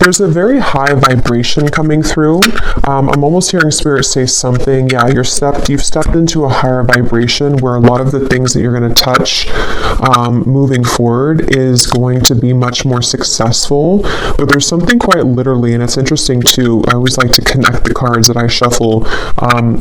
there's a very high vibration coming through. I'm almost hearing Spirit say something. Yeah, you've stepped into a higher vibration where a lot of the things that you're going to touch moving forward is going to be much more successful. But there's something quite literally, and it's interesting too. I always like to connect the cards that I shuffle.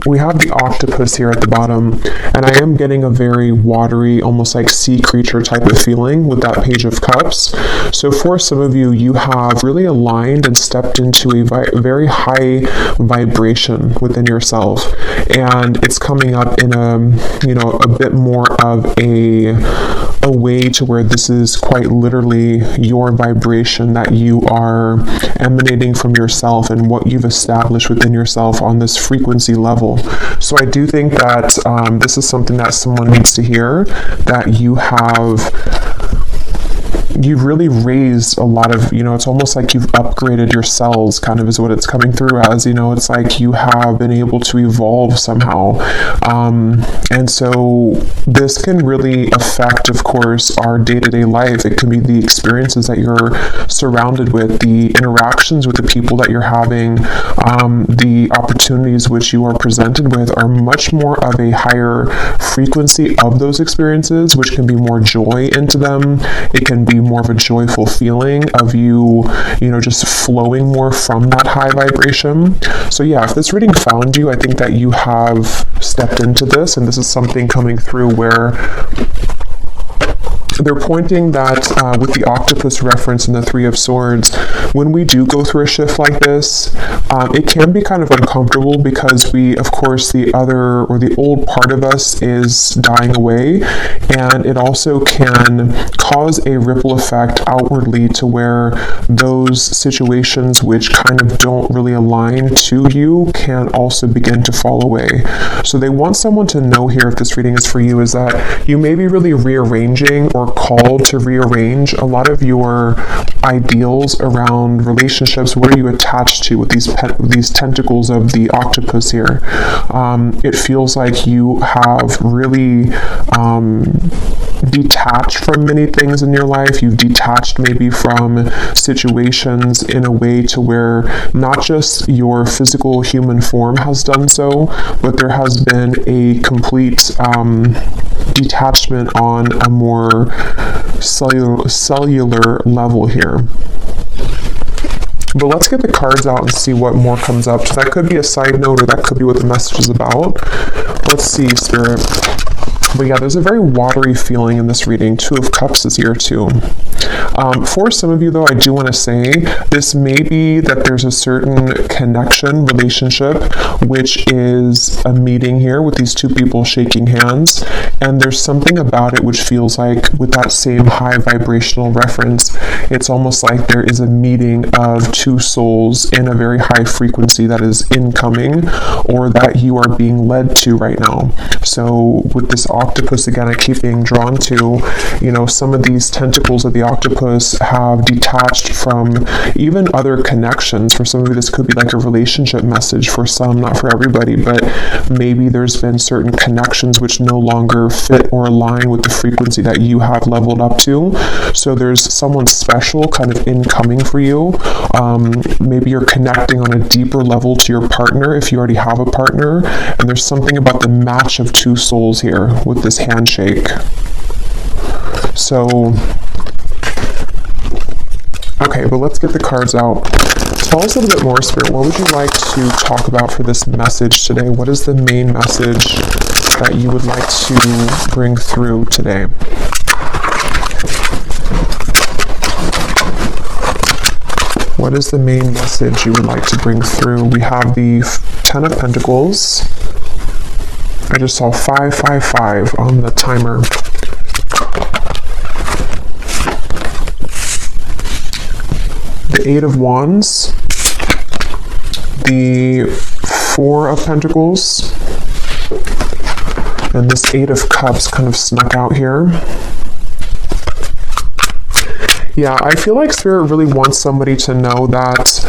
We have the octopus here at the bottom, and I am getting a very watery, almost like sea creature type of feeling with that Page of Cups. So for some of you, you have really aligned and stepped into a very high vibration within yourself, and it's coming up in a bit more of a way to where this is quite literally your vibration that you are emanating from yourself and what you've established within yourself on this frequency level. So I do think that this is something that someone needs to hear, that you've really raised a lot of, it's almost like you've upgraded your cells, kind of is what it's coming through as, it's like you have been able to evolve somehow. And so this can really affect, of course, our day-to-day life. It can be the experiences that you're surrounded with, the interactions with the people that you're having, the opportunities which you are presented with are much more of a higher frequency of those experiences, which can be more joy into them. It can be more of a joyful feeling of you just flowing more from that high vibration. So yeah, if this reading found you, I think that you have stepped into this, and this is something coming through where they're pointing that with the octopus reference and the Three of Swords, when we do go through a shift like this, it can be kind of uncomfortable because of course, the old part of us is dying away, and it also can cause a ripple effect outwardly to where those situations which kind of don't really align to you can also begin to fall away. So they want someone to know here, if this reading is for you, is that you may be really rearranging or called to rearrange a lot of your ideals around relationships. What are you attached to with these tentacles of the octopus here? It feels like you have really detached from many things in your life. You've detached maybe from situations in a way to where not just your physical human form has done so, but there has been a complete detachment on a more cellular level here. But let's get the cards out and see what more comes up. So that could be a side note, or that could be what the message is about. Let's see, Spirit. But yeah, there's a very watery feeling in this reading. Two of Cups is here too. For some of you, though, I do want to say this may be that there's a certain connection, relationship, which is a meeting here with these two people shaking hands. And there's something about it which feels like, with that same high vibrational reference, it's almost like there is a meeting of two souls in a very high frequency that is incoming, or that you are being led to right now. So with this octopus, again, I keep being drawn to, some of these tentacles of the octopus have detached from even other connections. For some of you, this could be like a relationship message. For some, not for everybody, but maybe there's been certain connections which no longer fit or align with the frequency that you have leveled up to. So there's someone special kind of incoming for you. Maybe you're connecting on a deeper level to your partner if you already have a partner. And there's something about the match of two souls here with this handshake. So, okay, but let's get the cards out. Tell us a little bit more, Spirit. What would you like to talk about for this message today? What is the main message that you would like to bring through today? What is the main message you would like to bring through? We have the Ten of Pentacles. I just saw 555 on the timer. The Eight of Wands, the Four of Pentacles, and this Eight of Cups kind of snuck out here. Yeah, I feel like Spirit really wants somebody to know that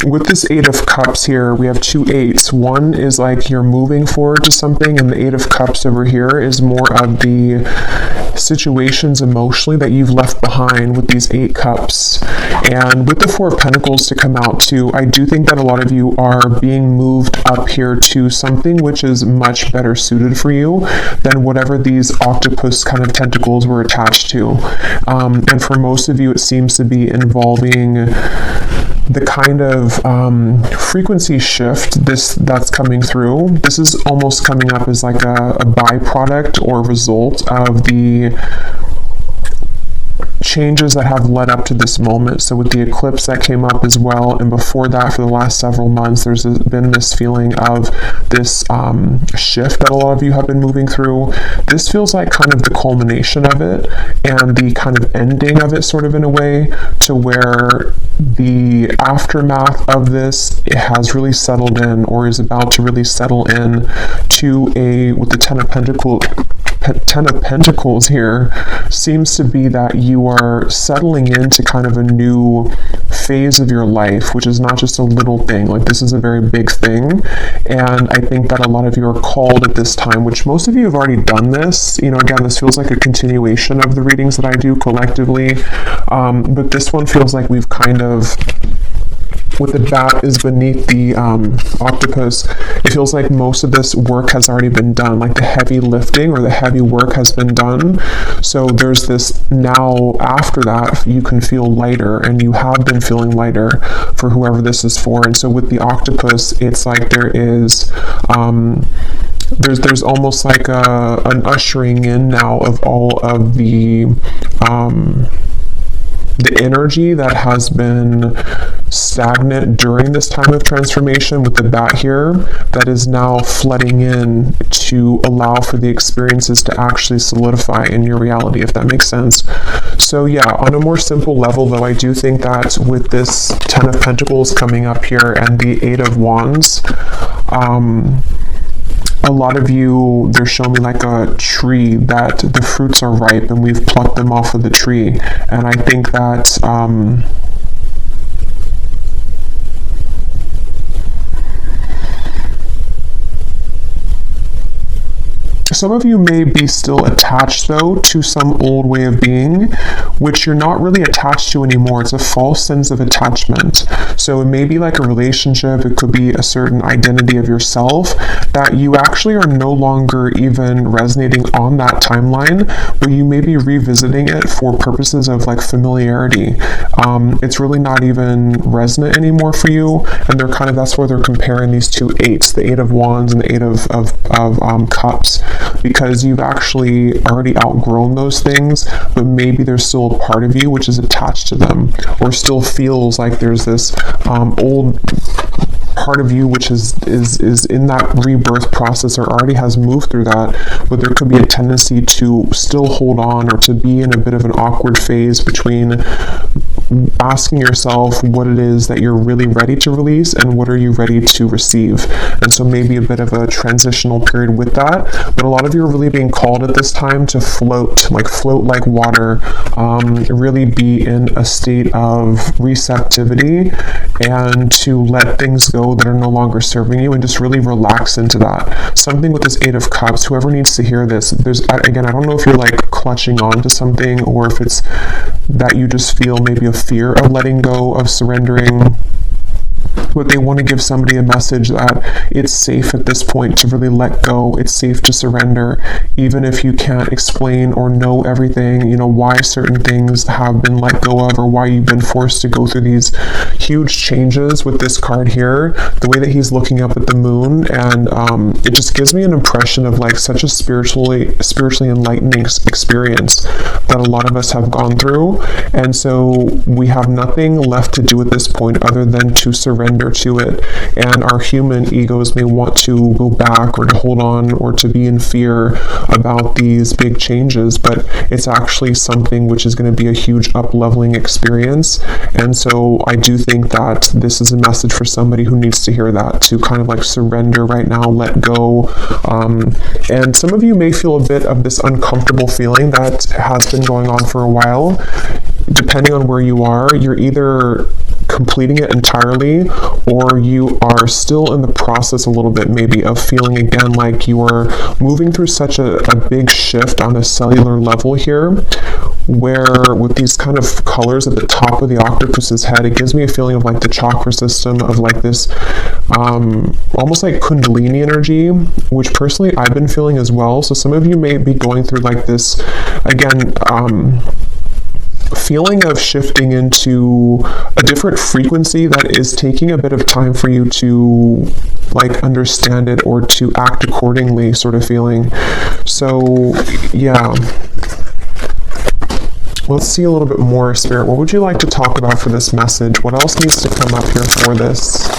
with this Eight of Cups here, we have two eights. One is like you're moving forward to something, and the Eight of Cups over here is more of the situations emotionally that you've left behind with these 8 cups. And with the 4 of Pentacles to come out too, I do think that a lot of you are being moved up here to something which is much better suited for you than whatever these octopus kind of tentacles were attached to. And for most of you, it seems to be involving the kind of frequency shift that's coming through. This is almost coming up as like a byproduct or result of the changes that have led up to this moment. So with the eclipse that came up as well, and before that for the last several months, there's been this feeling of this shift that a lot of you have been moving through. This feels like kind of the culmination of it and the kind of ending of it, sort of in a way, to where the aftermath of this, it has really settled in, or is about to really settle in to with the Ten of Pentacles here, seems to be that you are settling into kind of a new phase of your life, which is not just a little thing. Like, this is a very big thing, and I think that a lot of you are called at this time, which most of you have already done this. You know, again, this feels like a continuation of the readings that I do collectively, but this one feels like we've kind of, with the bat is beneath the octopus, it feels like most of this work has already been done, like the heavy lifting or the heavy work has been done. So there's this now, after that, you can feel lighter, and you have been feeling lighter for whoever this is for. And so with the octopus, it's like there is there's almost like an ushering in now of all of the energy that has been stagnant during this time of transformation with the bat here, that is now flooding in to allow for the experiences to actually solidify in your reality, if that makes sense. So yeah, on a more simple level though, I do think that with this Ten of Pentacles coming up here and the 8 of Wands, a lot of you, they're showing me like a tree that the fruits are ripe and we've plucked them off of the tree. And I think that some of you may be still attached, though, to some old way of being, which you're not really attached to anymore. It's a false sense of attachment. So it may be like a relationship, it could be a certain identity of yourself that you actually are no longer even resonating on that timeline, but you may be revisiting it for purposes of like familiarity. It's really not even resonant anymore for you, and they're kind of, that's where they're comparing these two 8s, the 8 of Wands and the 8 of Cups, because you've actually already outgrown those things, but maybe there's still a part of you which is attached to them, or still feels like there's this old part of you which is in that rebirth process, or already has moved through that, but there could be a tendency to still hold on, or to be in a bit of an awkward phase between asking yourself what it is that you're really ready to release and what are you ready to receive. And so maybe a bit of a transitional period with that, but a lot of you are really being called at this time to float like water, really be in a state of receptivity, and to let things go that are no longer serving you, and just really relax into that. Something with this 8 of Cups, whoever needs to hear this, again, I don't know if you're like clutching on to something, or if it's that you just feel maybe a fear of letting go, of surrendering, but they want to give somebody a message that it's safe at this point to really let go. It's safe to surrender, even if you can't explain or know everything, you know, why certain things have been let go of, or why you've been forced to go through these huge changes. With this card here, the way that he's looking up at the moon, and it just gives me an impression of like such a spiritually enlightening experience that a lot of us have gone through. And so we have nothing left to do at this point other than to surrender to it. And our human egos may want to go back, or to hold on, or to be in fear about these big changes, but it's actually something which is going to be a huge up-leveling experience. And so I do think that this is a message for somebody who needs to hear that, to kind of like surrender right now, let go. And some of you may feel a bit of this uncomfortable feeling that has been going on for a while. Depending on where you are, you're either completing it entirely, or you are still in the process a little bit maybe of feeling again like you are moving through such a big shift on a cellular level here, where with these kind of colors at the top of the octopus's head, it gives me a feeling of like the chakra system, of like this almost like kundalini energy, which personally I've been feeling as well. So some of you may be going through like this, again, feeling of shifting into a different frequency that is taking a bit of time for you to like understand it or to act accordingly, sort of feeling. So yeah, let's see a little bit more, Spirit. What would you like to talk about for this message? What else needs to come up here for this?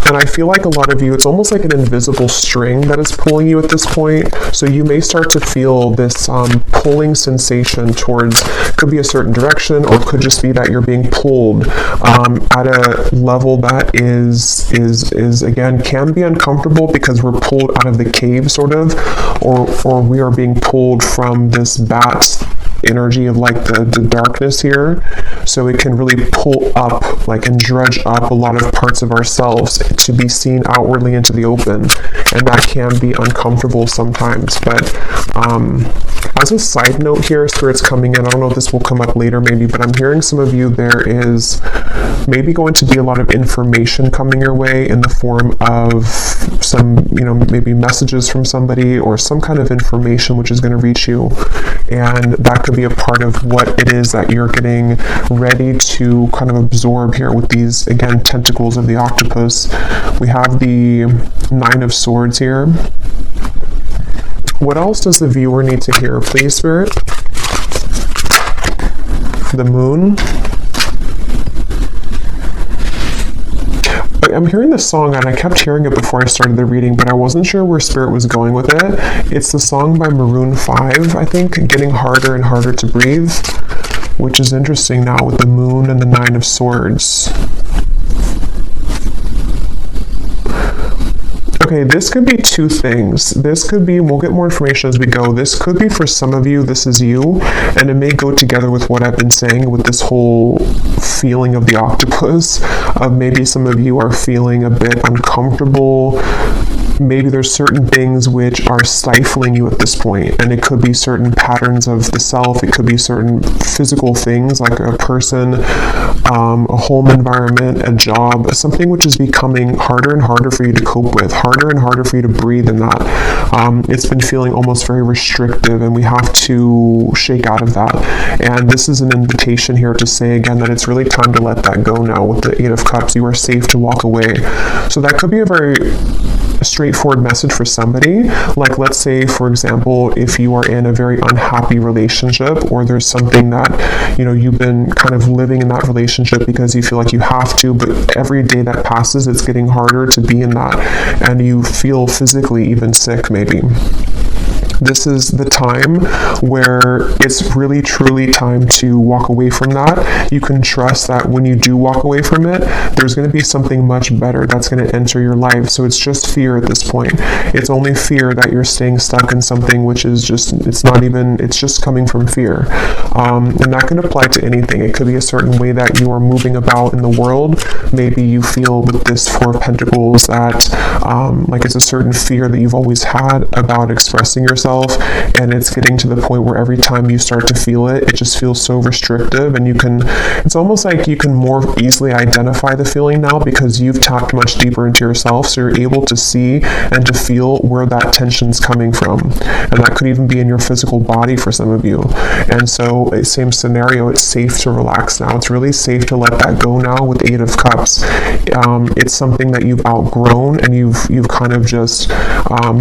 And I feel like a lot of you, it's almost like an invisible string that is pulling you at this point. So you may start to feel this pulling sensation towards, could be a certain direction, or could just be that you're being pulled at a level that is again, can be uncomfortable because we're pulled out of the cave, sort of, or we are being pulled from this bat energy of like the darkness here. So it can really pull up like and dredge up a lot of parts of ourselves to be seen outwardly into the open, and that can be uncomfortable sometimes. But as a side note here, Spirit's coming in, I don't know if this will come up later maybe, but I'm hearing some of you, there is maybe going to be a lot of information coming your way in the form of some, you know, maybe messages from somebody or some kind of information which is going to reach you, and that could be a part of what it is that you're getting ready to kind of absorb here with these, again, tentacles of the octopus. We have the Nine of Swords here. What else does the viewer need to hear, please, Spirit? The Moon. I'm hearing this song, and I kept hearing it before I started the reading, but I wasn't sure where Spirit was going with it. It's the song by Maroon 5, I think, Getting Harder and Harder to Breathe, which is interesting now with the Moon and the Nine of Swords. Okay, this could be two things. This could be, we'll get more information as we go, this could be for some of you, this is you, and it may go together with what I've been saying with this whole feeling of the octopus, of maybe some of you are feeling a bit uncomfortable. Maybe there's certain things which are stifling you at this point, and it could be certain patterns of the self, it could be certain physical things like a person, a home environment, a job, something which is becoming harder and harder for you to cope with, harder and harder for you to breathe in that. It's been feeling almost very restrictive, and we have to shake out of that. And this is an invitation here to say again that it's really time to let that go now with the Eight of Cups. You are safe to walk away. So that could be a very straightforward message for somebody. Like, let's say, for example, if you are in a very unhappy relationship, or there's something that, you know, you've been kind of living in that relationship because you feel like you have to, but every day that passes, it's getting harder to be in that, and you feel physically even sick maybe. This is the time where it's really truly time to walk away from that. You can trust that when you do walk away from it, there's going to be something much better that's going to enter your life. So it's just fear at this point. It's only fear that you're staying stuck in something which is just, it's not even, it's just coming from fear. And that can apply to anything. It could be a certain way that you are moving about in the world. Maybe you feel with this Four of Pentacles that like it's a certain fear that you've always had about expressing yourself, and it's getting to the point where every time you start to feel it, it just feels so restrictive, and you can, it's almost like you can more easily identify the feeling now because you've tapped much deeper into yourself, so you're able to see and to feel where that tension's coming from, and that could even be in your physical body for some of you. And so, same scenario, it's safe to relax now. It's really safe to let that go now with Eight of Cups. It's something that you've outgrown, and you've kind of just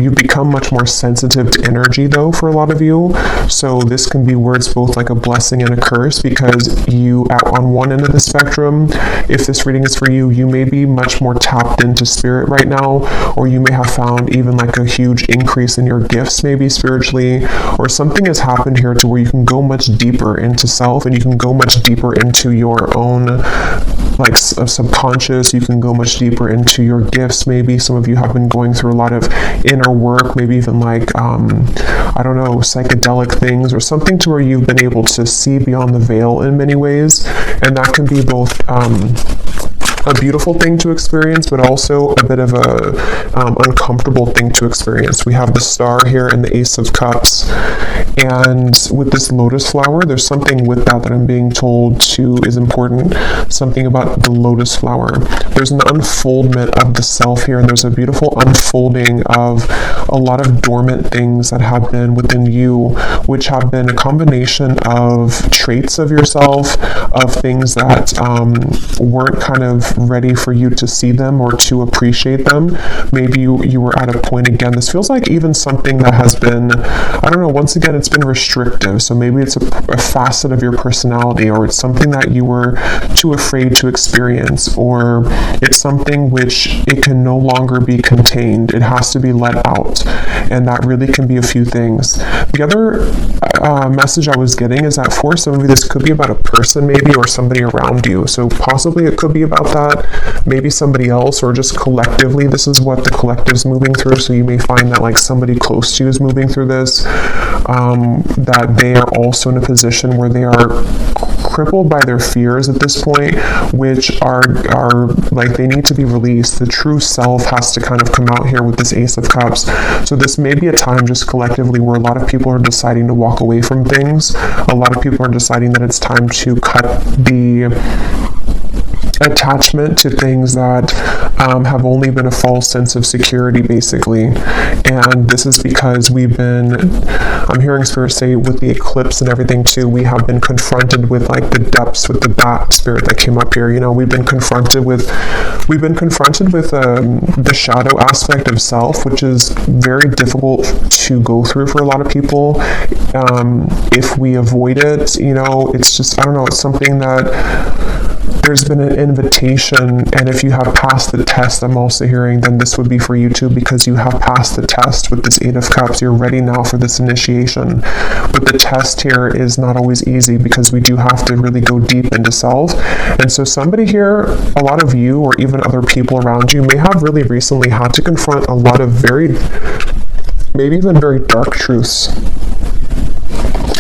you've become much more sensitive to energy, though, for a lot of you. So this can be words both like a blessing and a curse, because you, on one end of the spectrum, if this reading is for you, you may be much more tapped into spirit right now, or you may have found even like a huge increase in your gifts, maybe spiritually, or something has happened here to where you can go much deeper into self, and you can go much deeper into your own like subconscious. You can go much deeper into your gifts. Maybe some of you have been going through a lot of inner work, maybe even like I don't know, psychedelic things or something, to where you've been able to see beyond the veil in many ways, And that can be both a beautiful thing to experience, but also a bit of a uncomfortable thing to experience. We have the Star here and the Ace of Cups, and with this lotus flower, there's something with that I'm being told too is important. Something about the lotus flower. There's an unfoldment of the self here, and there's a beautiful unfolding of a lot of dormant things that have been within you, which have been a combination of traits of yourself, of things that weren't kind of ready for you to see them or to appreciate them. Maybe you were at a point, again, this feels like even something that has been, I don't know, once again, it's been restrictive. So maybe it's a facet of your personality, or it's something that you were too afraid to experience, or it's something which it can no longer be contained. It has to be let out. And that really can be a few things. The other message I was getting is that for some of you, this could be about a person maybe, or somebody around you. So possibly it could be about that, maybe somebody else, or just collectively. This is what the collective's moving through. So you may find that like somebody close to you is moving through this, that they are also in a position where they are crippled by their fears at this point, which are like they need to be released. The true self has to kind of come out here with this Ace of Cups. So this may be a time just collectively where a lot of people are deciding to walk away from things. A lot of people are deciding that it's time to cut the attachment to things that have only been a false sense of security, basically. And this is because I'm hearing Spirit say with the eclipse and everything too, we have been confronted with like the depths, with the bat spirit that came up here. You know, we've been confronted with the shadow aspect of self, which is very difficult to go through for a lot of people. If we avoid it, you know, it's just, I don't know, it's something that there's been an invitation, and if you have passed the test, I'm also hearing, then this would be for you too, because you have passed the test with this Eight of Cups. You're ready now for this initiation. But the test here is not always easy, because we do have to really go deep into self. And so somebody here, a lot of you, or even other people around you, may have really recently had to confront a lot of maybe even very dark truths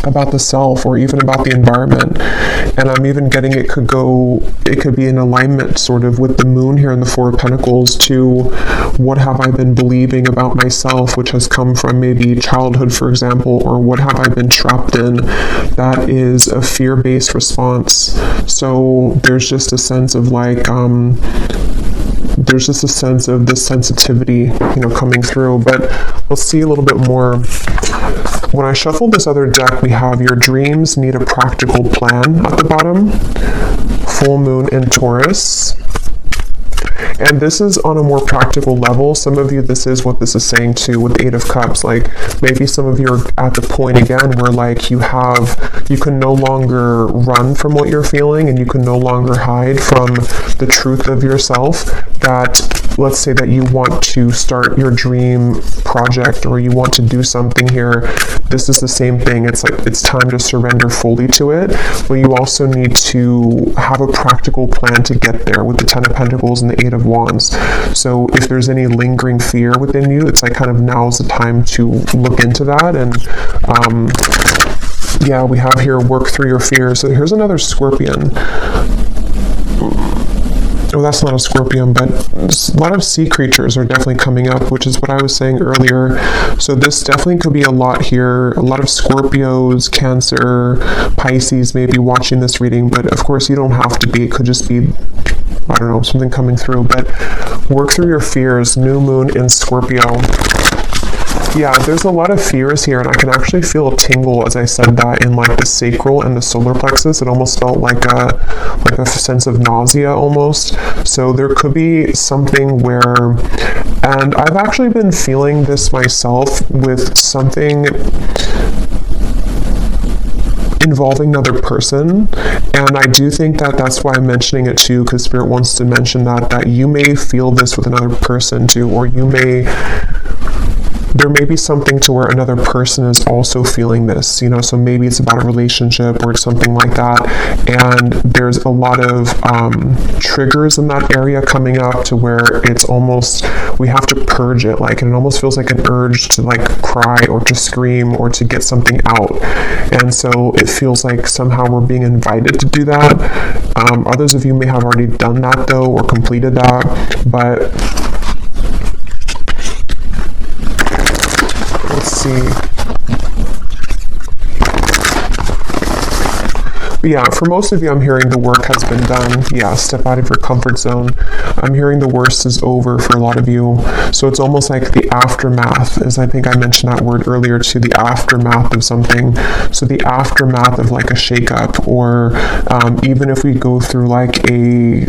about the self, or even about the environment. And I'm even getting it could be in alignment sort of with the moon here in the Four of Pentacles to what have I been believing about myself, which has come from maybe childhood, for example, or what have I been trapped in that is a fear-based response. So there's just a sense of like there's just a sense of this sensitivity, you know, coming through. But we'll see a little bit more. When I shuffle this other deck, we have your dreams need a practical plan at the bottom. Full moon in Taurus. And this is on a more practical level. Some of you, this is what this is saying too with the Eight of Cups. Like maybe some of you are at the point again where like you can no longer run from what you're feeling, and you can no longer hide from the truth of yourself. That, let's say that you want to start your dream project, or you want to do something here. This is the same thing. It's like it's time to surrender fully to it, but you also need to have a practical plan to get there with the Ten of Pentacles and the Eight of Wands. So if there's any lingering fear within you, it's like kind of now's the time to look into that. And yeah, we have here work through your fears. So here's another Scorpion. Oh, that's not a Scorpion, but a lot of sea creatures are definitely coming up, which is what I was saying earlier. So this definitely could be a lot here. A lot of Scorpios, Cancer, Pisces may be watching this reading, but of course you don't have to be. It could just be, I don't know, something coming through. But work through your fears. New moon in Scorpio. Yeah, there's a lot of fears here, and I can actually feel a tingle as I said that in like the sacral and the solar plexus. It almost felt like a sense of nausea almost. So there could be something where, and I've actually been feeling this myself with something involving another person, and I do think that that's why I'm mentioning it too, because Spirit wants to mention that you may feel this with another person too, or there may be something to where another person is also feeling this, you know, so maybe it's about a relationship or something like that, and there's a lot of triggers in that area coming up to where it's almost, we have to purge it, like, and it almost feels like an urge to like cry or to scream or to get something out, and so it feels like somehow we're being invited to do that. Others of you may have already done that though, or completed that, but let's see. But yeah, for most of you, I'm hearing the work has been done. Yeah, step out of your comfort zone. I'm hearing the worst is over for a lot of you. So it's almost like the aftermath, as I think I mentioned that word earlier too, the aftermath of something. So the aftermath of like a shakeup, or even if we go through like a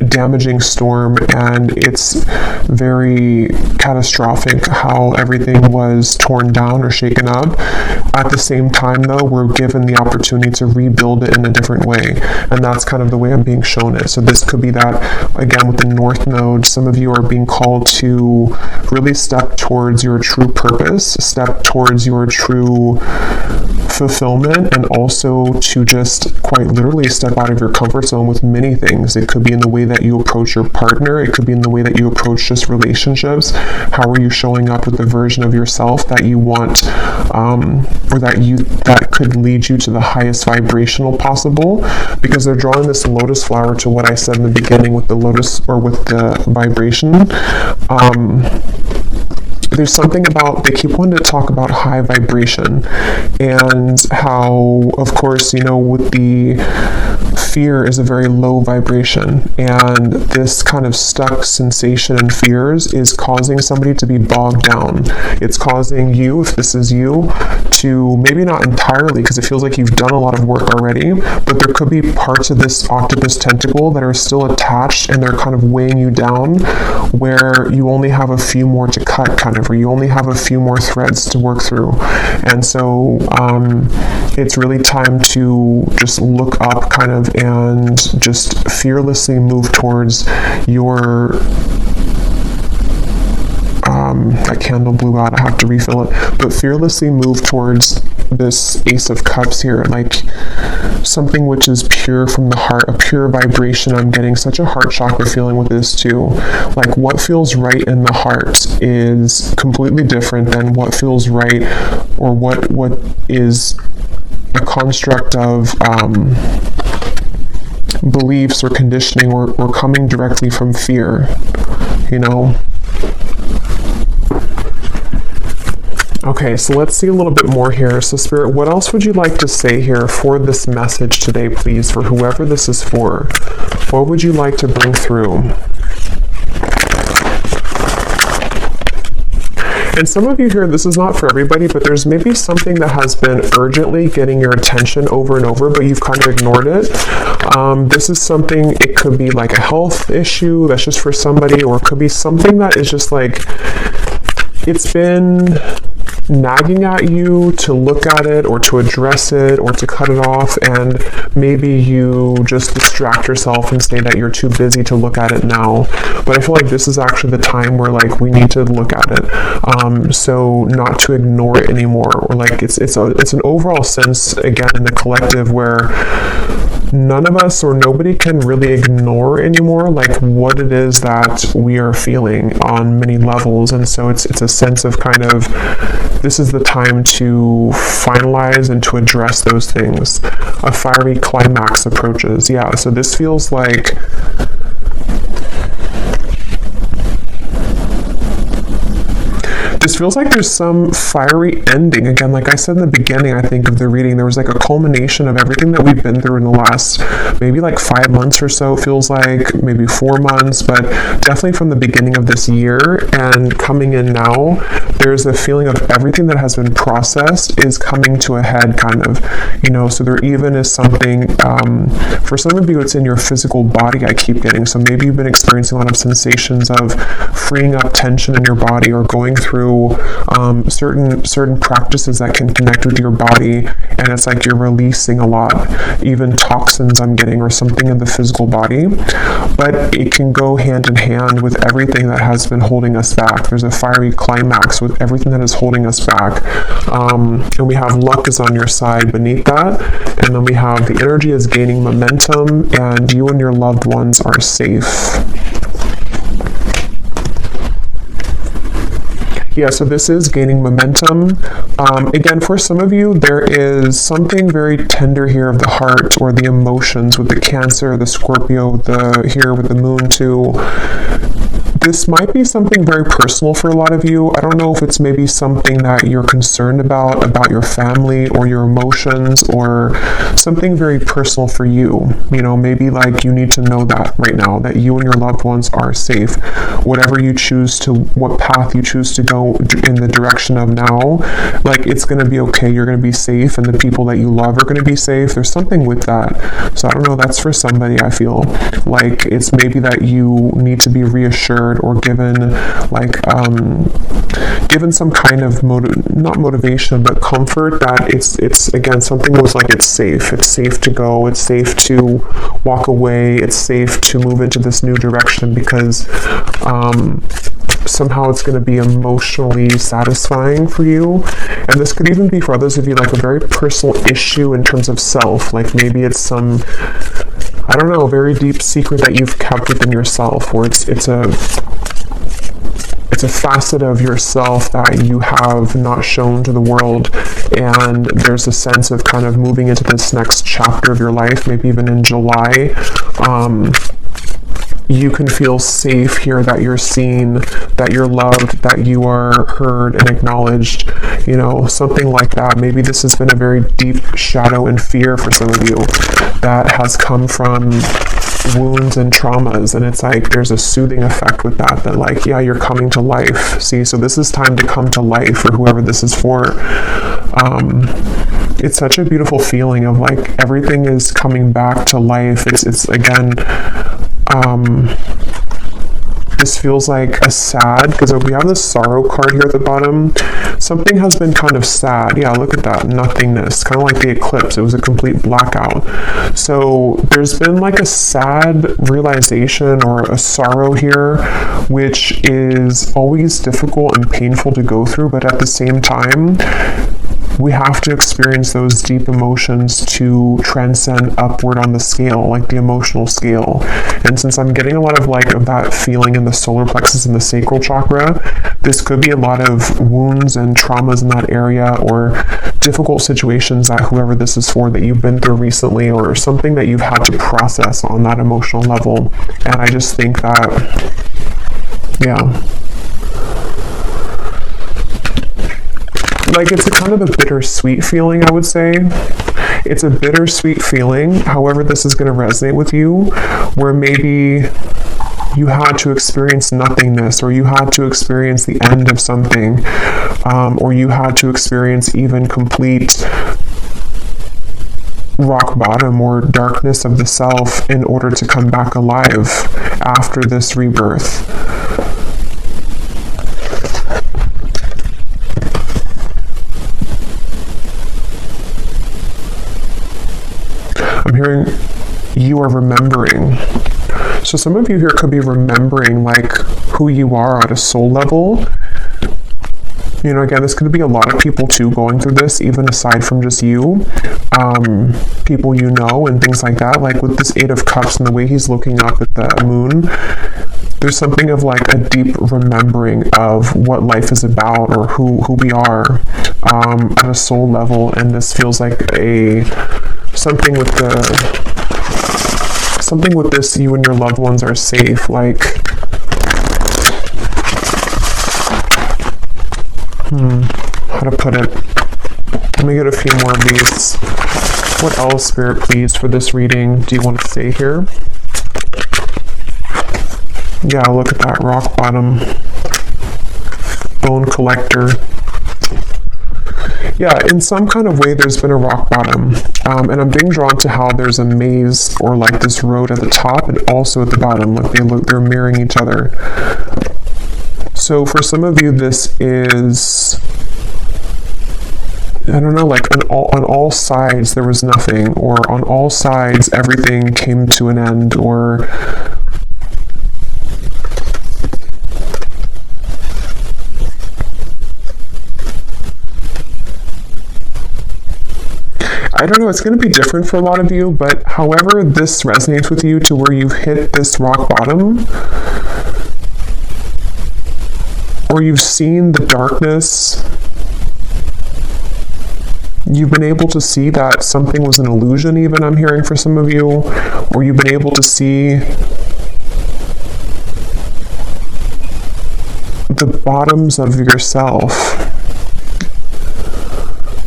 damaging storm and it's very catastrophic how everything was torn down or shaken up, at the same time though, we're given the opportunity to rebuild it in a different way, and that's kind of the way I'm being shown it. So this could be that, again, with the North Node, some of you are being called to really step towards your true purpose, step towards your true fulfillment, and also to just quite literally step out of your comfort zone with many things. It could be in the way that you approach your partner. It could be in the way that you approach just relationships. How are you showing up with the version of yourself that you want, or that could lead you to the highest vibrational possible? Because they're drawing this lotus flower to what I said in the beginning with the lotus, or with the vibration. There's something about, they keep wanting to talk about high vibration, and how, of course, you know, with the fear is a very low vibration, and this kind of stuck sensation and fears is causing somebody to be bogged down. It's causing you, if this is you, to maybe not entirely, because it feels like you've done a lot of work already, but there could be parts of this octopus tentacle that are still attached, and they're kind of weighing you down, where you only have a few more to cut, kind of, or you only have a few more threads to work through. And so it's really time to just look up, kind of, and just fearlessly move towards your that candle blew out, I have to refill it, but fearlessly move towards this Ace of Cups here, like something which is pure from the heart, a pure vibration. I'm getting such a heart chakra feeling with this too. Like what feels right in the heart is completely different than what feels right, or what is a construct of beliefs or conditioning, or coming directly from fear, you know? Okay, so let's see a little bit more here. So Spirit, what else would you like to say here for this message today, please, for whoever this is for? What would you like to bring through? And some of you here, this is not for everybody, but there's maybe something that has been urgently getting your attention over and over, but you've kind of ignored it. This is something, it could be like a health issue that's just for somebody, or it could be something that is just like, it's been nagging at you to look at it, or to address it, or to cut it off, and maybe you just distract yourself and say that you're too busy to look at it now. But I feel like this is actually the time where like we need to look at it, so not to ignore it anymore, or like it's an overall sense, again, in the collective, where none of us or nobody can really ignore anymore like what it is that we are feeling on many levels. And so it's a sense of kind of, this is the time to finalize and to address those things. A fiery climax approaches. Yeah, so this feels like there's some fiery ending. Again, like I said in the beginning, I think, of the reading, there was like a culmination of everything that we've been through in the last maybe like 5 months or so. It feels like maybe 4 months, but definitely from the beginning of this year and coming in now, there's a feeling of everything that has been processed is coming to a head, kind of, you know. So there even is something, for some of you, it's in your physical body, I keep getting. So maybe you've been experiencing a lot of sensations of freeing up tension in your body, or going through certain practices that can connect with your body, and it's like you're releasing a lot, even toxins I'm getting, or something in the physical body. But it can go hand in hand with everything that has been holding us back. There's a fiery climax with everything that is holding us back, and we have luck is on your side beneath that, and then we have the energy is gaining momentum, and you and your loved ones are safe. Yeah, so this is gaining momentum. Again, for some of you, there is something very tender here of the heart or the emotions with the Cancer, the Scorpio, here with the Moon too. This might be something very personal for a lot of you. I don't know if it's maybe something that you're concerned about your family or your emotions, or something very personal for you. You know, maybe like you need to know that right now, that you and your loved ones are safe. Whatever you choose to, what path you choose to go in the direction of now, like it's going to be okay. You're going to be safe, and the people that you love are going to be safe. There's something with that. So I don't know, that's for somebody. I feel like it's maybe that you need to be reassured or given like given some kind of not motivation but comfort that it's again something was like it's safe to go, it's safe to walk away, it's safe to move into this new direction, because somehow it's going to be emotionally satisfying for you. And this could even be for others of you like a very personal issue in terms of self, like maybe it's some, I don't know, very deep secret that you've kept within yourself, or it's a facet of yourself that you have not shown to the world, and there's a sense of kind of moving into this next chapter of your life, maybe even in July. You can feel safe here, that you're seen, that you're loved, that you are heard and acknowledged, you know, something like that. Maybe this has been a very deep shadow and fear for some of you that has come from wounds and traumas, and it's like there's a soothing effect with that like, yeah, you're coming to life. See, so this is time to come to life for whoever this is for. It's such a beautiful feeling of like everything is coming back to life. It's again, this feels like a sad, because we have the sorrow card here at the bottom. Something has been kind of sad. Yeah, look at that, nothingness, kind of like the eclipse. It was a complete blackout. So there's been like a sad realization or a sorrow here, which is always difficult and painful to go through, but at the same time, we have to experience those deep emotions to transcend upward on the scale, like the emotional scale. And since I'm getting a lot of like of that feeling in the solar plexus and the sacral chakra, this could be a lot of wounds and traumas in that area, or difficult situations that whoever this is for that you've been through recently, or something that you've had to process on that emotional level. And I just think that, yeah, like it's a kind of a bittersweet feeling, I would say. It's a bittersweet feeling, however this is going to resonate with you, where maybe you had to experience nothingness, or you had to experience the end of something, or you had to experience even complete rock bottom or darkness of the self in order to come back alive after this rebirth. I'm hearing you are remembering. So some of you here could be remembering like who you are at a soul level. You know, again, this could be a lot of people too going through this, even aside from just you, people you know and things like that. Like with this Eight of Cups and the way he's looking up at the moon, there's something of like a deep remembering of what life is about, or who we are at a soul level. And this feels like something with this, you and your loved ones are safe. Like, how to put it? Let me get a few more of these. What else, Spirit, please, for this reading do you want to say here? Yeah, look at that, rock bottom, bone collector. Yeah, in some kind of way there's been a rock bottom, and I'm being drawn to how there's a maze or like this road at the top and also at the bottom. Look, they're mirroring each other. So for some of you, this is, I don't know, like on all sides there was nothing, or on all sides everything came to an end, or I don't know, it's going to be different for a lot of you, but however this resonates with you to where you've hit this rock bottom, or you've seen the darkness. You've been able to see that something was an illusion, even, I'm hearing for some of you, or you've been able to see the bottoms of yourself.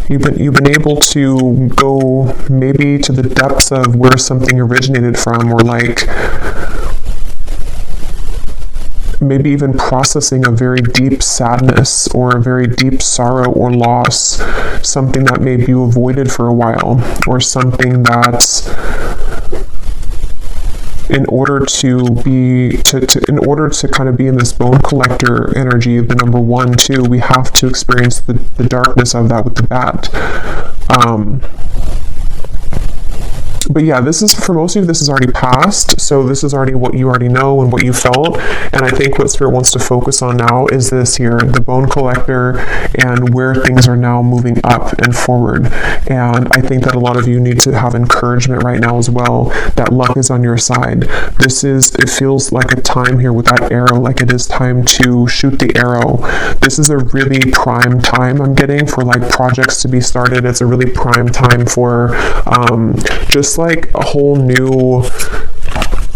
You've been able to go maybe to the depths of where something originated from, or like maybe even processing a very deep sadness or a very deep sorrow or loss, something that maybe you avoided for a while, or something that in order to kind of be in this bone collector energy, the number 1, 2, we have to experience the darkness of that with the bat. But yeah, this is, for most of you, this is already past, so this is already what you already know and what you felt, and I think what Spirit wants to focus on now is this here, the bone collector, and where things are now moving up and forward. And I think that a lot of you need to have encouragement right now as well, that luck is on your side. It feels like a time here with that arrow, like it is time to shoot the arrow. This is a really prime time I'm getting for like projects to be started. It's a really prime time for just like a whole new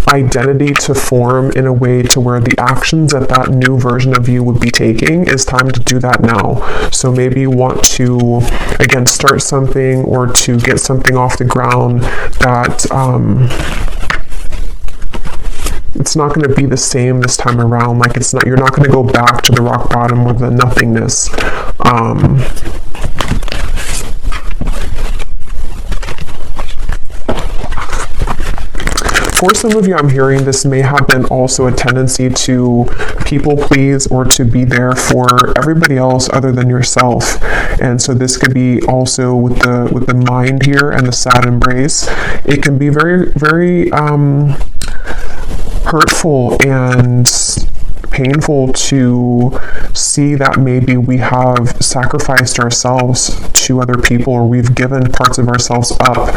identity to form in a way to where the actions that new version of you would be taking is time to do that now. So maybe you want to, again, start something or to get something off the ground that it's not going to be the same this time around. Like you're not going to go back to the rock bottom or the nothingness. For some of you, I'm hearing this may have been also a tendency to people please or to be there for everybody else other than yourself. And so this could be also with the mind here and the sad embrace. It can be very, very hurtful and painful to see that maybe we have sacrificed ourselves to other people, or we've given parts of ourselves up,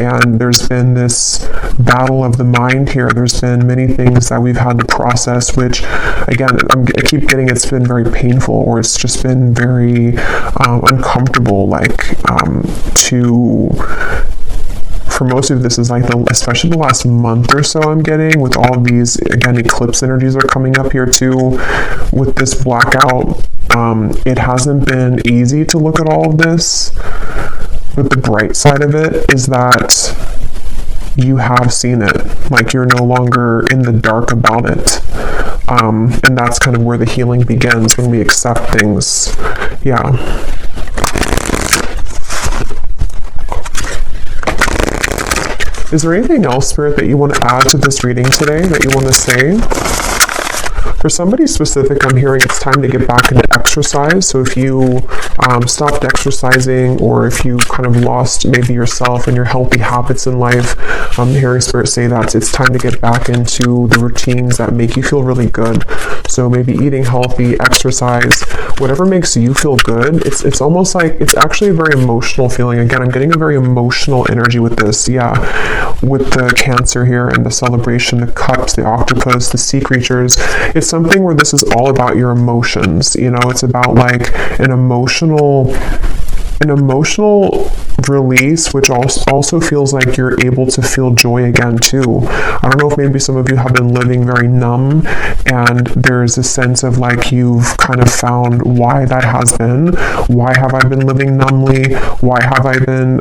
and there's been this battle of the mind here. There's been many things that we've had to process, which again, I keep getting it's been very painful, or it's just been very uncomfortable, like for most of this is like especially the last month or so I'm getting with all of these, again, eclipse energies are coming up here too with this blackout. It hasn't been easy to look at all of this, but the bright side of it is that you have seen it. Like you're no longer in the dark about it. And that's kind of where the healing begins, when we accept things. Yeah. Is there anything else, Spirit, that you want to add to this reading today, that you want to say? For somebody specific, I'm hearing it's time to get back into exercise. So if you stopped exercising, or if you kind of lost maybe yourself and your healthy habits in life, I'm hearing Spirit say that it's time to get back into the routines that make you feel really good. So maybe eating healthy, exercise, whatever makes you feel good. It's almost like, it's actually a very emotional feeling. Again, I'm getting a very emotional energy with this. Yeah, with the Cancer here and the celebration, the cups, the octopus, the sea creatures. It's something where this is all about your emotions. You know, it's about like an emotional release, which also feels like you're able to feel joy again too. I don't know if maybe some of you have been living very numb, and there's a sense of like you've kind of found why that has been. Why have I been living numbly? Why have I been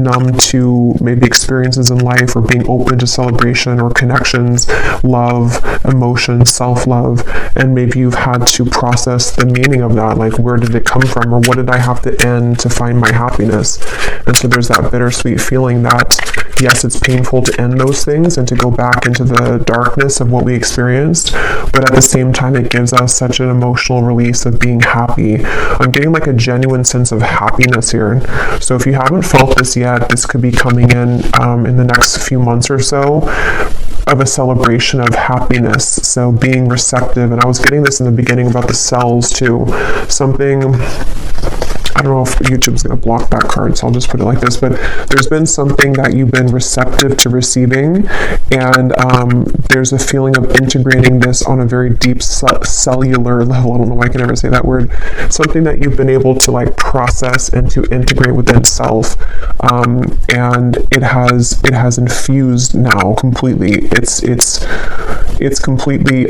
numb to maybe experiences in life, or being open to celebration or connections, love, emotion, self-love, and maybe you've had to process the meaning of that, like where did it come from, or what did I have to end to find my happiness? And so there's that bittersweet feeling that, yes, it's painful to end those things and to go back into the darkness of what we experienced, but at the same time, it gives us such an emotional release of being happy. I'm getting like a genuine sense of happiness here. So if you haven't felt this yet, this could be coming in the next few months or so, of a celebration of happiness. So being receptive, and I was getting this in the beginning about the cells too. Something don't know if YouTube's going to block that card, so I'll just put it like this, but there's been something that you've been receptive to receiving, and there's a feeling of integrating this on a very deep cellular level. I don't know why I can never say that word. Something that you've been able to like process and to integrate within self, and it has infused now completely. It's completely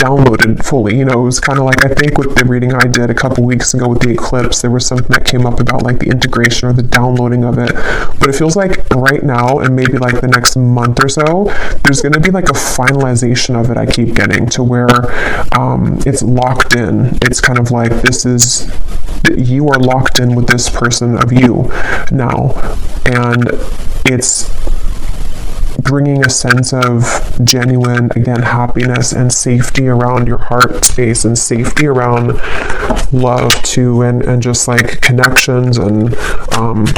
downloaded fully. You know, it was kind of like, I think with the reading I did a couple weeks ago with the eclipse, there was something that came up about like the integration or the downloading of it. But it feels like right now, and maybe like the next month or so, there's going to be like a finalization of it. I keep getting to where it's locked in. It's kind of like, you are locked in with this person of you now, and it's bringing a sense of genuine, again, happiness and safety around your heart space, and safety around love too, and just like connections and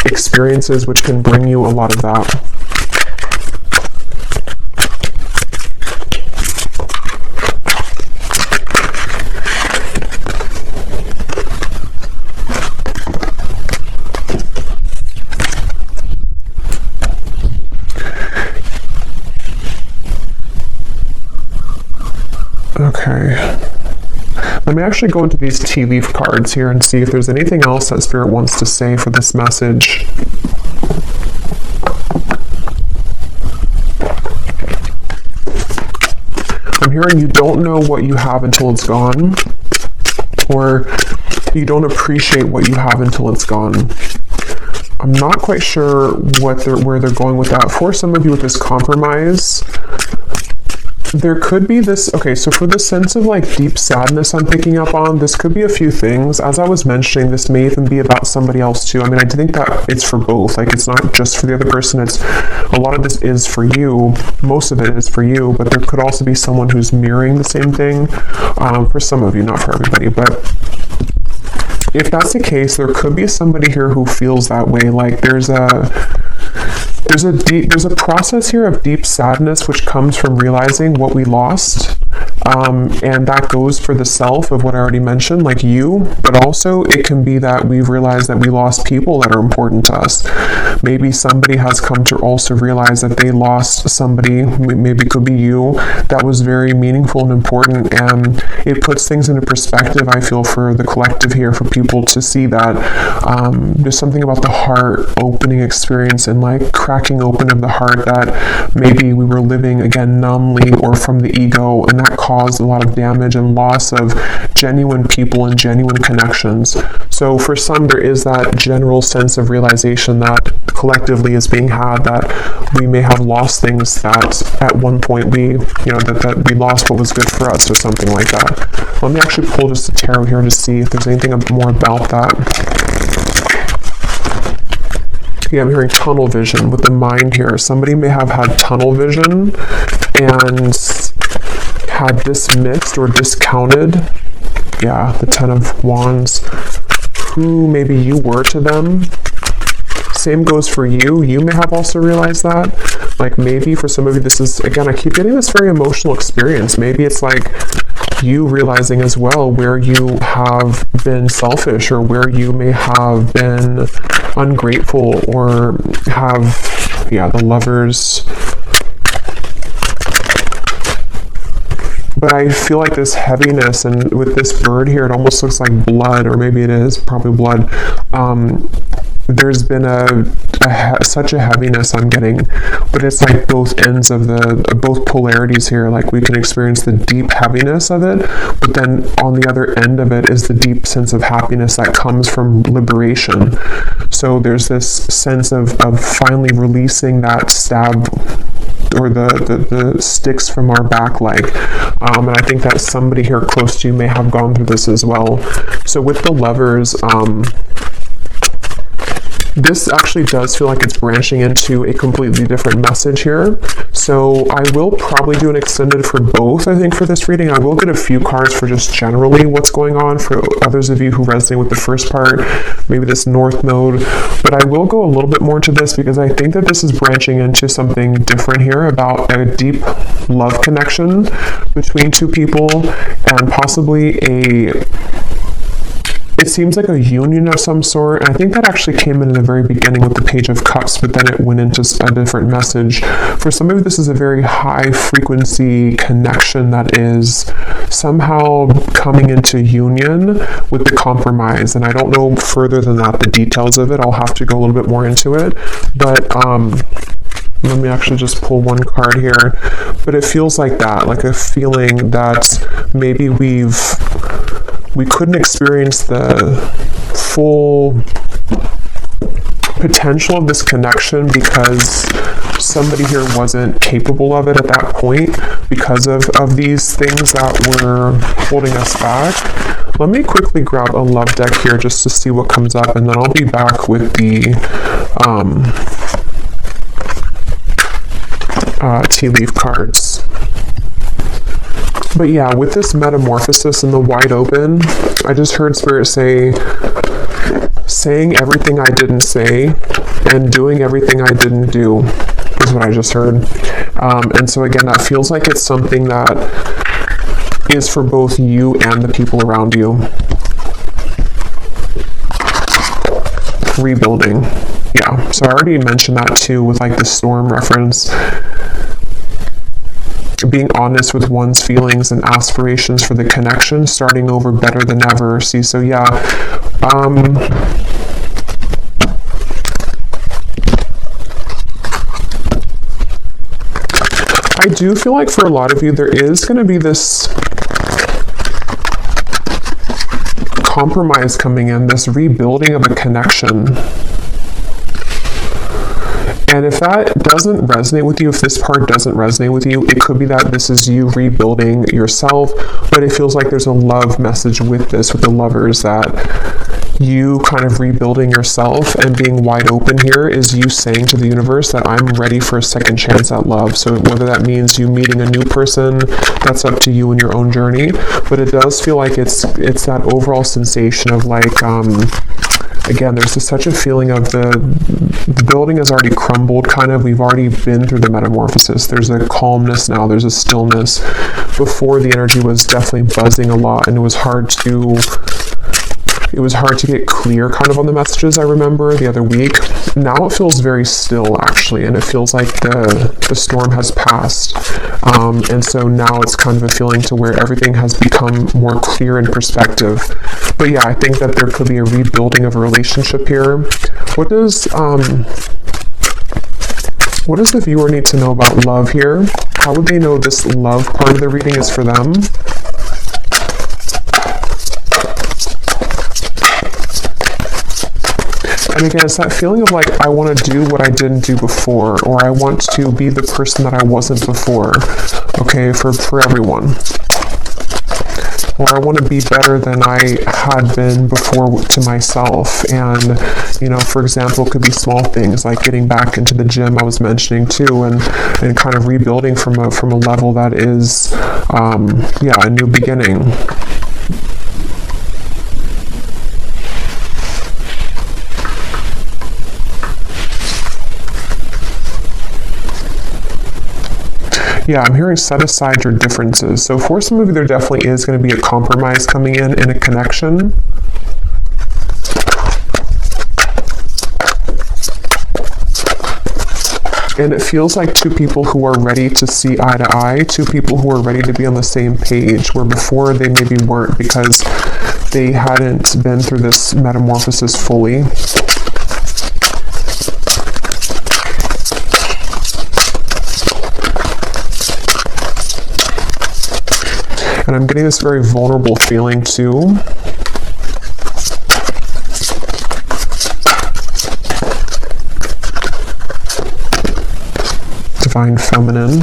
experiences, which can bring you a lot of that. Okay, let me actually go into these tea leaf cards here and see if there's anything else that Spirit wants to say for this message. I'm hearing you don't know what you have until it's gone, or you don't appreciate what you have until it's gone. I'm not quite sure where they're going with that. For some of you with this compromise, there could be this, okay, so for the sense of like deep sadness I'm picking up on, this could be a few things. As I was mentioning, this may even be about somebody else too. I mean, I think that it's for both. Like, it's not just for the other person. It's, a lot of this is for you. Most of it is for you, but there could also be someone who's mirroring the same thing, for some of you, not for everybody. But if that's the case, there could be somebody here who feels that way. Like there's a process here of deep sadness which comes from realizing what we lost, and that goes for the self of what I already mentioned, like you, but also it can be that we've realized that we lost people that are important to us. Maybe somebody has come to also realize that they lost somebody, maybe it could be you, that was very meaningful and important, and it puts things into perspective, I feel, for the collective here, for people to see that there's something about the heart opening experience and like cracking open of the heart that maybe we were living again numbly or from the ego, and that caused a lot of damage and loss of genuine people and genuine connections. So for some, there is that general sense of realization that collectively is being had, that we may have lost things that at one point that we lost what was good for us, or something like that. Let me actually pull just the tarot here to see if there's anything more about that. Yeah, I'm hearing tunnel vision with the mind here. Somebody may have had tunnel vision and had dismissed or discounted, yeah, the Ten of Wands, who maybe you were to them. Same goes for you. You may have also realized that. Like maybe for some of you, this is, again, I keep getting this very emotional experience. Maybe it's like you realizing as well where you have been selfish, or where you may have been ungrateful, or have, yeah, the Lovers. But I feel like this heaviness, and with this bird here, it almost looks like blood, or maybe it is probably blood. There's been such a heaviness I'm getting, but it's like both ends of both polarities here. Like we can experience the deep heaviness of it, but then on the other end of it is the deep sense of happiness that comes from liberation. So there's this sense of finally releasing that stab, or the sticks from our back leg. And I think that somebody here close to you may have gone through this as well. So with the Lovers, this actually does feel like it's branching into a completely different message here. So I will probably do an extended for both, I think, for this reading. I will get a few cards for just generally what's going on for others of you who resonate with the first part, maybe this North Node. But I will go a little bit more into this because I think that this is branching into something different here about a deep love connection between two people, and possibly a it seems like a union of some sort. And I think that actually came in the very beginning with the Page of Cups, but then it went into a different message. For some of you, this is a very high frequency connection that is somehow coming into union with the compromise. And I don't know further than that, the details of it. I'll have to go a little bit more into it. But let me actually just pull one card here. But it feels like that, like a feeling that maybe we couldn't experience the full potential of this connection because somebody here wasn't capable of it at that point because of these things that were holding us back. Let me quickly grab a love deck here just to see what comes up, and then I'll be back with the tea leaf cards. But yeah, with this metamorphosis and the wide open, I just heard Spirit say, saying everything I didn't say and doing everything I didn't do is what I just heard. And so again, that feels like it's something that is for both you and the people around you. Rebuilding. Yeah, so I already mentioned that too with like the storm reference. Being honest with one's feelings and aspirations for the connection, starting over better than ever. See, so yeah, I do feel like for a lot of you, there is going to be this compromise coming in, this rebuilding of a connection. And if that doesn't resonate with you, if this part doesn't resonate with you, it could be that this is you rebuilding yourself, but it feels like there's a love message with this, with the lovers, that you kind of rebuilding yourself and being wide open here is you saying to the universe that I'm ready for a second chance at love. So whether that means you meeting a new person, that's up to you in your own journey, but it does feel like it's that overall sensation of like, again, there's just such a feeling of the building has already crumbled, kind of. We've already been through the metamorphosis. There's a calmness now. There's a stillness. Before, the energy was definitely buzzing a lot, and it was hard to get clear kind of on the messages, I remember, the other week. Now it feels very still, actually, and it feels like the storm has passed. And so now it's kind of a feeling to where everything has become more clear in perspective. But yeah, I think that there could be a rebuilding of a relationship here. What does the viewer need to know about love here? How would they know this love part of the reading is for them? And again, it's that feeling of like, I want to do what I didn't do before, or I want to be the person that I wasn't before, okay, for everyone. Or I want to be better than I had been before to myself. And, you know, for example, it could be small things like getting back into the gym I was mentioning too, and kind of rebuilding from a level that is, a new beginning. Yeah, I'm hearing set aside your differences. So for some of you, there definitely is going to be a compromise coming in a connection. And it feels like two people who are ready to see eye to eye, two people who are ready to be on the same page, where before they maybe weren't because they hadn't been through this metamorphosis fully. And I'm getting this very vulnerable feeling too. Divine Feminine.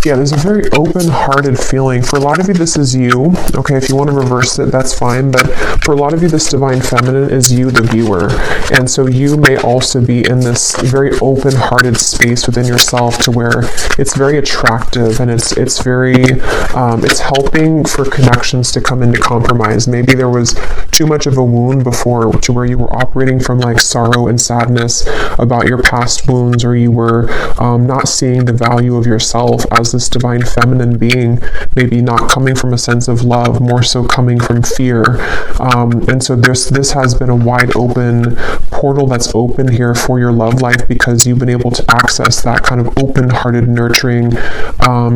Yeah, there's a very open-hearted feeling. For a lot of you, this is you. Okay, if you want to reverse it, that's fine. But for a lot of you, this Divine Feminine is you, the viewer. And so you may also be in this very open-hearted space within yourself to where it's very attractive and it's very, it's helping for connections to come into compromise. Maybe there was too much of a wound before to where you were operating from like sorrow and sadness about your past wounds, or you were not seeing the value of yourself as as this divine feminine being, maybe not coming from a sense of love, more so coming from fear. And so this has been a wide open portal that's open here for your love life, because you've been able to access that kind of open-hearted, nurturing,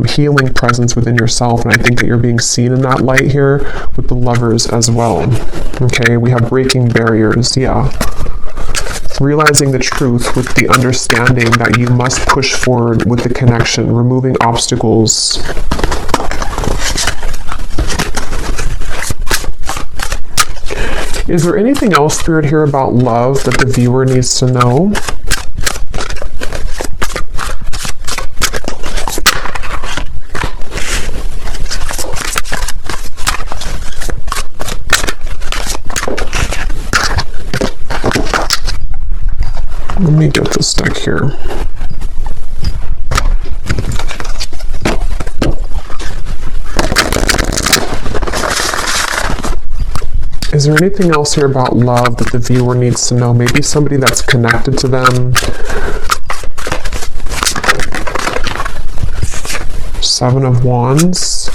healing presence within yourself. And I think that you're being seen in that light here with the Lovers as well. Okay, we have breaking barriers. Yeah. Realizing the truth with the understanding that you must push forward with the connection, removing obstacles. Is there anything else, Spirit, here about love that the viewer needs to know? Let me get this deck here. Is there anything else here about love that the viewer needs to know? Maybe somebody that's connected to them. Seven of Wands.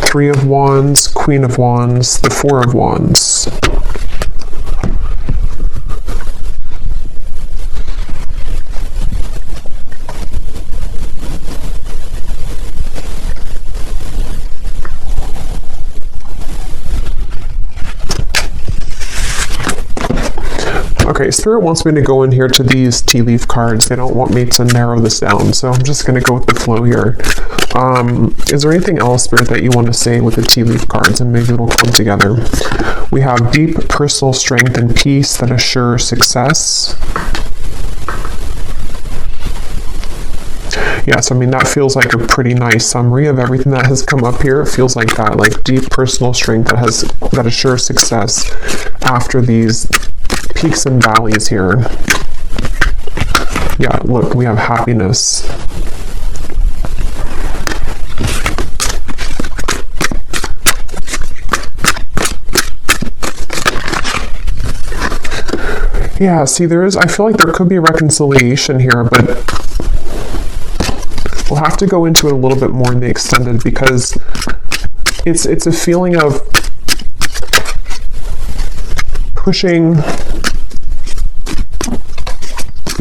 Three of Wands, Queen of Wands, the Four of Wands. Okay, Spirit wants me to go in here to these tea leaf cards. They don't want me to narrow this down, so I'm just going to go with the flow here. Is there anything else, Spirit, that you want to say with the tea leaf cards, and maybe it'll come together? We have deep personal strength and peace that assure success. Yes, I mean, that feels like a pretty nice summary of everything that has come up here. It feels like that, like deep personal strength that assures success after these peaks and valleys here. Yeah, look, we have happiness. Yeah, see, I feel like there could be a reconciliation here, but we'll have to go into it a little bit more in the extended, because it's a feeling of pushing,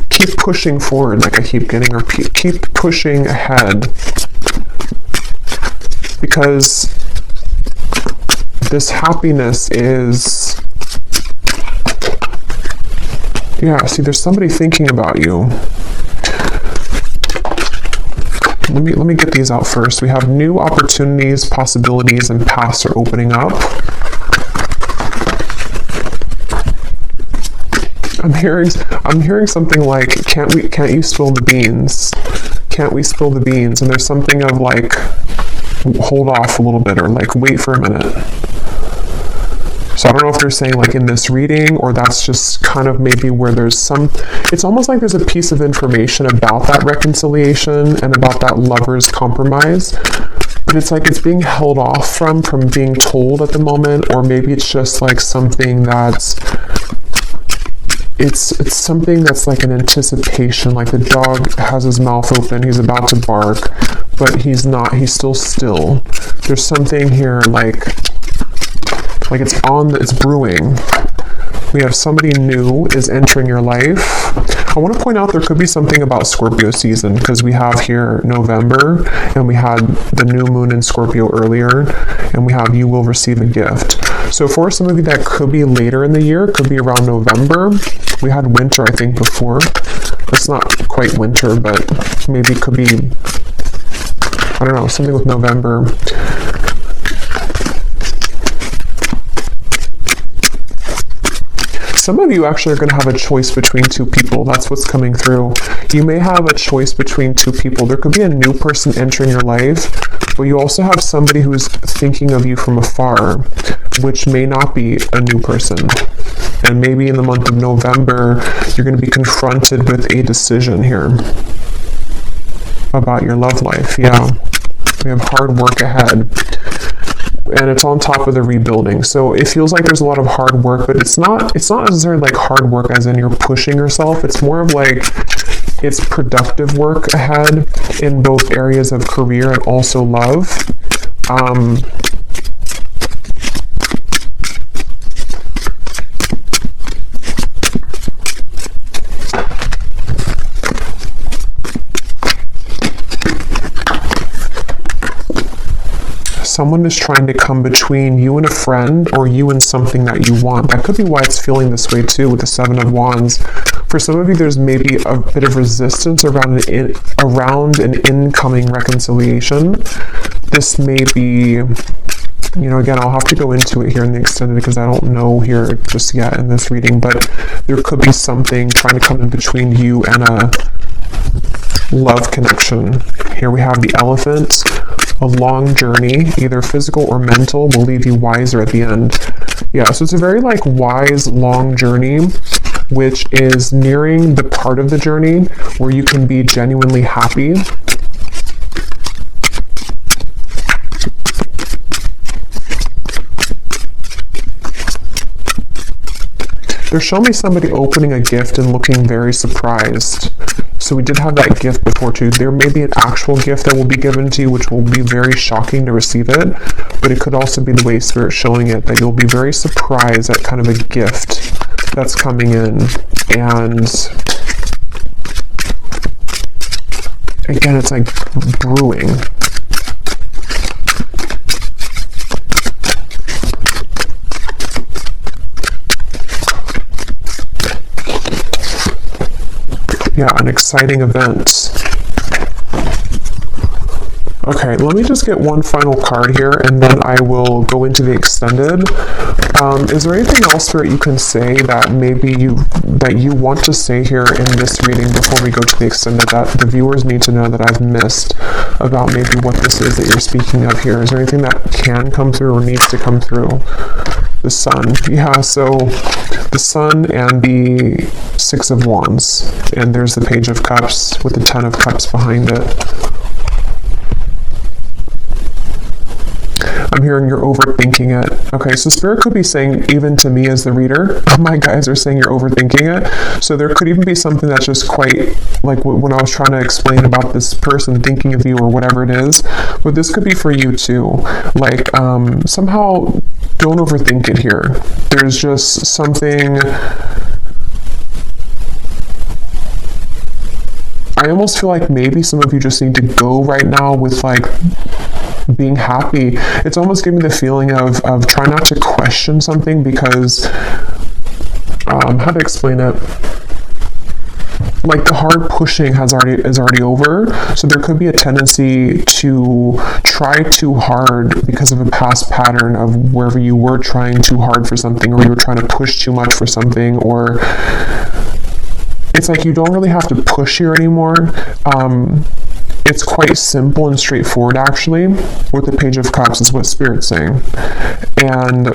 keep pushing forward, like I keep getting, or keep pushing ahead, because this happiness is, yeah, see, there's somebody thinking about you. Let me get these out first. We have new opportunities, possibilities, and paths are opening up. I'm hearing something like, can't you spill the beans? Can't we spill the beans? And there's something of like, hold off a little bit, or like, wait for a minute. So I don't know if they're saying like in this reading, or that's just kind of maybe where there's some, it's almost like there's a piece of information about that reconciliation and about that lover's compromise, but it's like it's being held off from being told at the moment, or maybe it's just like something that's, it's something that's like an anticipation, like the dog has his mouth open, he's about to bark, but he's not, he's still. There's something here like it's brewing. We have somebody new is entering your life. I want to point out there could be something about Scorpio season, because we have here November, and we had the new moon in Scorpio earlier, and we have you will receive a gift. So for some of you that could be later in the year, could be around November. We had winter, I think, before. It's not quite winter, but maybe it could be, I don't know, something with November. Some of you actually are going to have a choice between two people. That's what's coming through. You may have a choice between two people. There could be a new person entering your life, but you also have somebody who's thinking of you from afar, which may not be a new person. And maybe in the month of November, you're going to be confronted with a decision here about your love life. Yeah. We have hard work ahead. and it's on top of the rebuilding. So it feels like there's a lot of hard work, but it's not necessarily like hard work as in you're pushing yourself. It's more of like it's productive work ahead in both areas of career and also love. Someone is trying to come between you and a friend, or you and something that you want. That could be why it's feeling this way too with the Seven of Wands. For some of you, there's maybe a bit of resistance around an incoming reconciliation. This may be, you know, again, I'll have to go into it here in the extended because I don't know here just yet in this reading, but there could be something trying to come in between you and a love connection. Here we have the Elephant. A long journey, either physical or mental, will leave you wiser at the end. Yeah, so it's a very like wise, long journey, which is nearing the part of the journey where you can be genuinely happy. They're showing me somebody opening a gift and looking very surprised. So we did have that gift before too. There may be an actual gift that will be given to you, which will be very shocking to receive it, but it could also be the way Spirit's showing it, that you'll be very surprised at kind of a gift that's coming in. And again, it's like brewing. Yeah, an exciting event. Okay, let me just get one final card here, and then I will go into the extended. Is there anything else, Spirit, you can say that maybe you want to say here in this reading before we go to the extended that the viewers need to know that I've missed about maybe what this is that you're speaking of here? Is there anything that can come through or needs to come through? The Sun. Yeah, so the Sun and the Six of Wands. And there's the Page of Cups with the Ten of Cups behind it. I'm hearing you're overthinking it. Okay, so Spirit could be saying, even to me as the reader, my guys are saying you're overthinking it. So there could even be something that's just quite, like when I was trying to explain about this person thinking of you or whatever it is. But this could be for you too. Like, somehow, don't overthink it here. There's just something... I almost feel like maybe some of you just need to go right now with like being happy. It's almost giving me the feeling of try not to question something because how to explain it? Like the hard pushing is already over, so there could be a tendency to try too hard because of a past pattern of wherever you were trying too hard for something, or you were trying to push too much for something, or it's like you don't really have to push here anymore. It's quite simple and straightforward, actually, with the Page of Cups is what Spirit's saying. And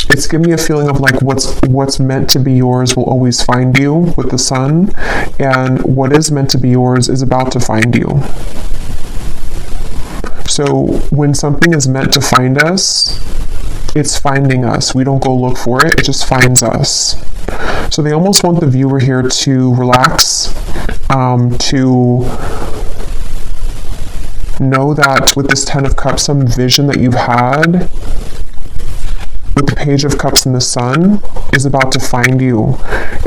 it's giving me a feeling of like what's meant to be yours will always find you with the Sun, and what is meant to be yours is about to find you. So when something is meant to find us, it's finding us. We don't go look for it, it just finds us. So they almost want the viewer here to relax, to know that with this Ten of Cups, some vision that you've had with the Page of Cups and the Sun is about to find you,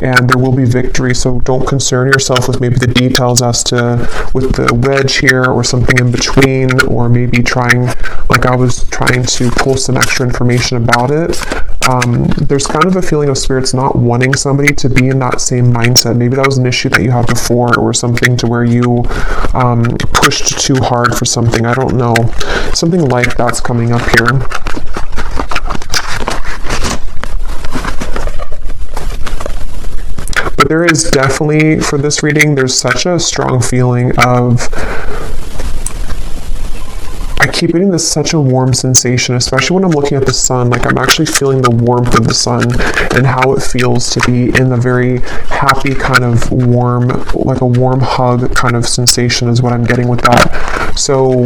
and there will be victory. So don't concern yourself with maybe the details as to with the wedge here or something in between, or maybe trying, like I was trying to pull some extra information about it. There's kind of a feeling of Spirits not wanting somebody to be in that same mindset. Maybe that was an issue that you had before, or something to where you pushed too hard for something. I don't know. Something like that's coming up here. But there is definitely, for this reading, there's such a strong feeling of, I keep getting this such a warm sensation, especially when I'm looking at the Sun. Like I'm actually feeling the warmth of the Sun and how it feels to be in a very happy kind of warm, like a warm hug kind of sensation is what I'm getting with that. So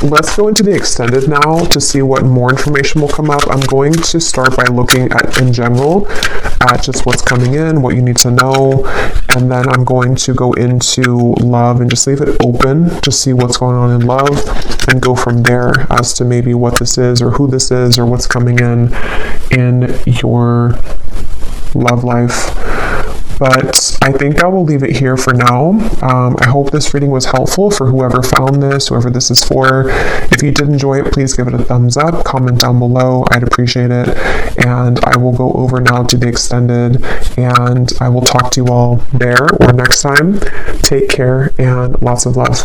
let's go into the extended now to see what more information will come up. I'm going to start by looking at, in general, at just what's coming in, what you need to know, and then I'm going to go into love and just leave it open to see what's going on in love and go from there as to maybe what this is or who this is or what's coming in your love life. But I think I will leave it here for now. I hope this reading was helpful for whoever found this, whoever this is for. If you did enjoy it, please give it a thumbs up, comment down below. I'd appreciate it. And I will go over now to the extended, and I will talk to you all there or next time. Take care and lots of love.